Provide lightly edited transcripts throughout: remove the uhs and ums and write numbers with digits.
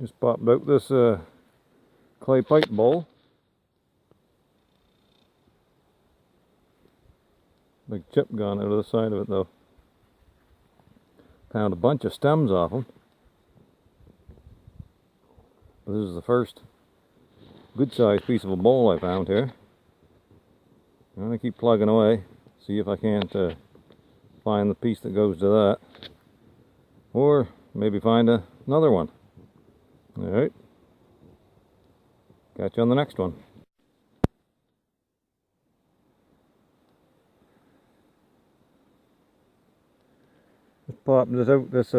Just popped out this clay pipe bowl. Big chip gone out of the side of it though. Found a bunch of stems off them. This is the first good sized piece of a bowl I found here. I'm going to keep plugging away, see if I can't find the piece that goes to that. Or maybe find another one. Alright. Catch you on the next one. Just popped this out this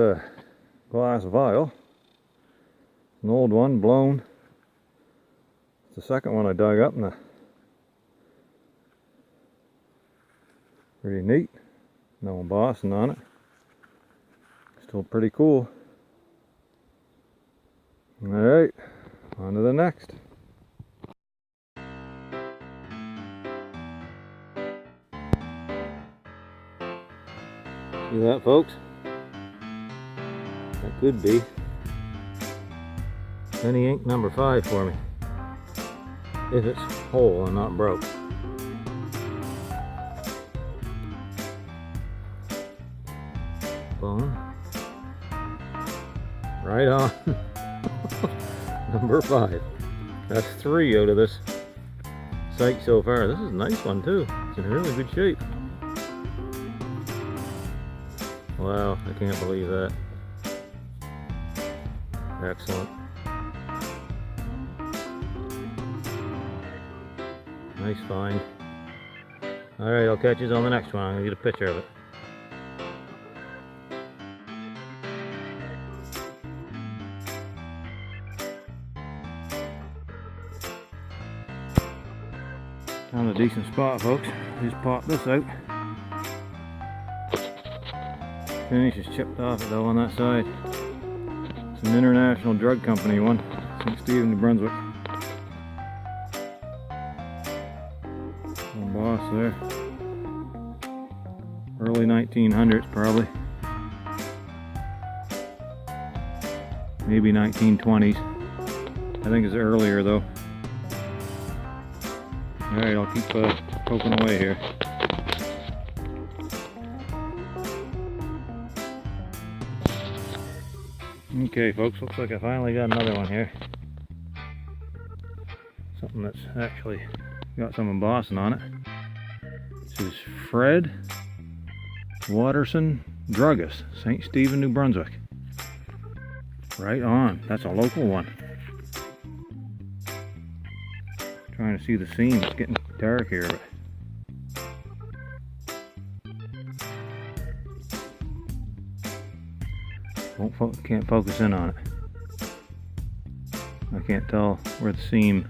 glass vial. An old one, blown. It's the second one I dug up, and pretty neat. No embossing on it. Still pretty cool. Alright, on to the next. See that, folks? That could be penny ink number 5 for me. If it's whole and not broke. Bone. Right on. Number 5. That's 3 out of this site so far. This is a nice one too. It's in really good shape. Wow, I can't believe that. Excellent. Nice find. Alright, I'll catch you on the next one. I'm going to get a picture of it. Found a decent spot, folks. Just pop this out. Finish is chipped off it though on that side. It's an International Drug Company one. St. Stephen, New Brunswick. Embossed there. Early 1900s probably. Maybe 1920s. I think it's earlier though. Alright, I'll keep poking away here. Okay folks, looks like I finally got another one here. Something that's actually got some embossing on it. This is Fred Waterson Druggist, St. Stephen, New Brunswick. Right on, that's a local one. Trying to see the seam, it's getting dark here. Can't focus in on it. I can't tell where the seam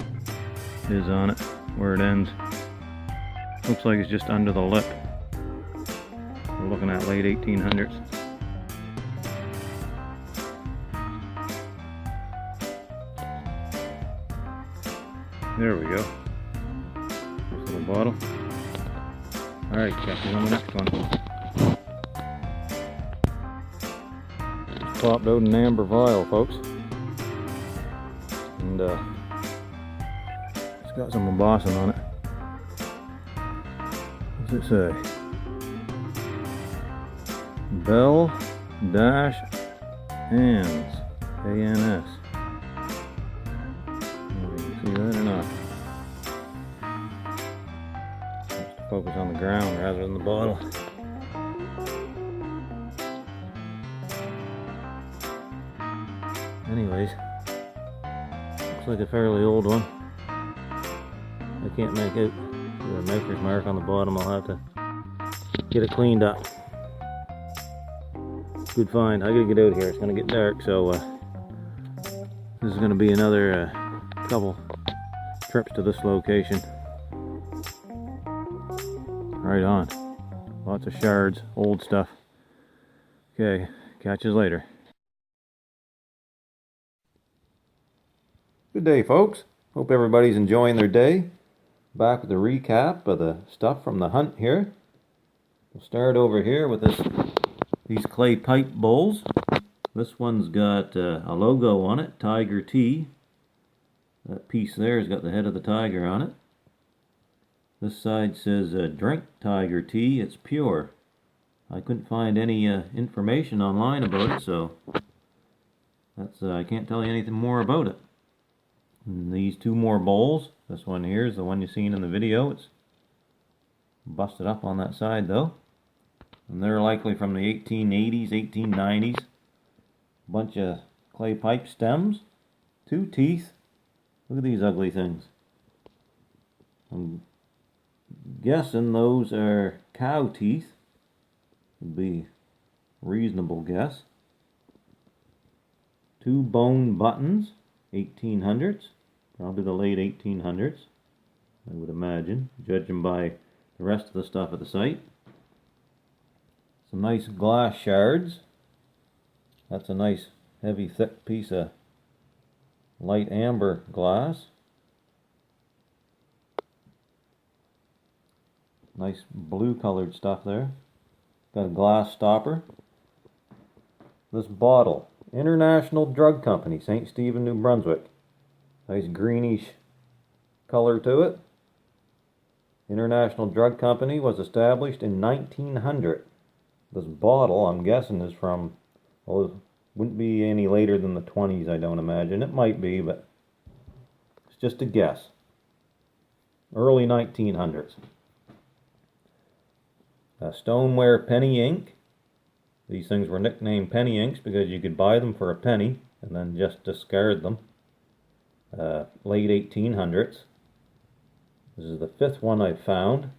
is on it, where it ends. Looks like it's just under the lip. We're looking at late 1800s. There we go. Nice little bottle. Alright, catch you on the next one. Popped out an amber vial, folks. And it's got some embossing on it. What's it say? Bell-Ans. A-N-S. See that or not? Just focus on the ground rather than the bottle. Anyways, looks like a fairly old one. I can't make out the maker's mark on the bottom. I'll have to get it cleaned up. Good find. I gotta get out of here. It's gonna get dark, so this is gonna be another couple trips to this location. Right on. Lots of shards, old stuff. Okay, catch you later. Good day, folks. Hope everybody's enjoying their day. Back with a recap of the stuff from the hunt here. We'll start over here with these clay pipe bowls. This one's got a logo on it, Tiger Tea. That piece there has got the head of the tiger on it. This side says drink Tiger Tea, it's pure. I couldn't find any information online about it, so that's I can't tell you anything more about it. And these two more bowls, this one here is the one you've seen in the video. It's busted up on that side though. And they're likely from the 1880s, 1890s. Bunch of clay pipe stems, 2 teeth. Look at these ugly things. I'm guessing those are cow teeth. Would be a reasonable guess. 2 bone buttons, 1800s. Probably the late 1800s, I would imagine, judging by the rest of the stuff at the site. Some nice glass shards. That's a nice heavy thick piece of light amber glass. Nice blue colored stuff there. Got a glass stopper. This bottle, International Drug Company, St. Stephen, New Brunswick. Nice greenish color to it. International Drug Company was established in 1900. This bottle, I'm guessing, is from, well, it wouldn't be any later than the 20s, I don't imagine. It might be, but it's just a guess. Early 1900s. Stoneware penny ink. These things were nicknamed penny inks because you could buy them for a penny and then just discard them. Late 1800s. This is the 5th one I've found.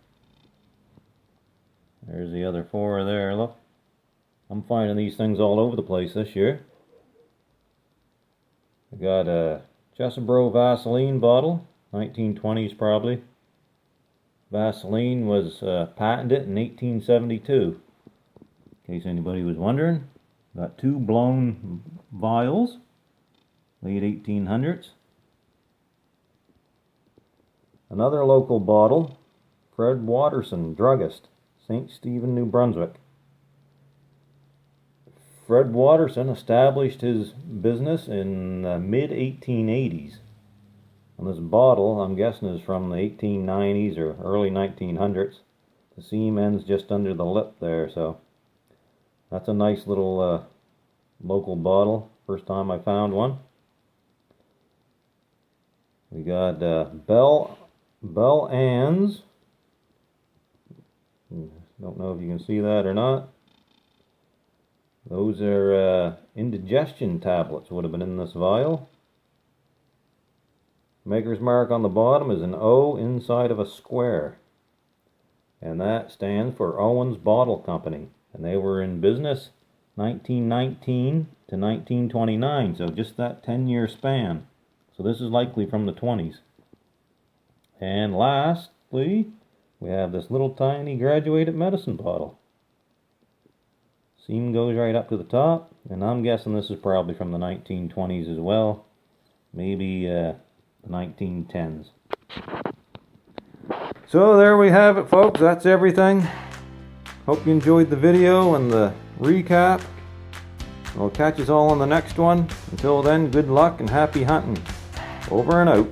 There's the other 4 there, look. I'm finding these things all over the place this year. I got a Chesebrough Vaseline bottle, 1920s probably. Vaseline was patented in 1872. In case anybody was wondering. Got 2 blown vials, late 1800s. Another local bottle, Fred Waterson, Druggist, St. Stephen, New Brunswick. Fred Waterson established his business in the mid-1880s. And this bottle, I'm guessing, is from the 1890s or early 1900s. The seam ends just under the lip there, so that's a nice little local bottle. First time I found one. We got Bell-Ans. Don't know if you can see that or not. Those are indigestion tablets, would have been in this vial. Maker's mark on the bottom is an O inside of a square. And that stands for Owens Bottle Company. And they were in business 1919 to 1929, so just that 10-year span. So this is likely from the 20s. And lastly, we have this little tiny graduated medicine bottle. Seam goes right up to the top, and I'm guessing this is probably from the 1920s as well. Maybe the 1910s. So there we have it, folks. That's everything. Hope you enjoyed the video and the recap. I'll catch us all on the next one. Until then, good luck and happy hunting. Over and out.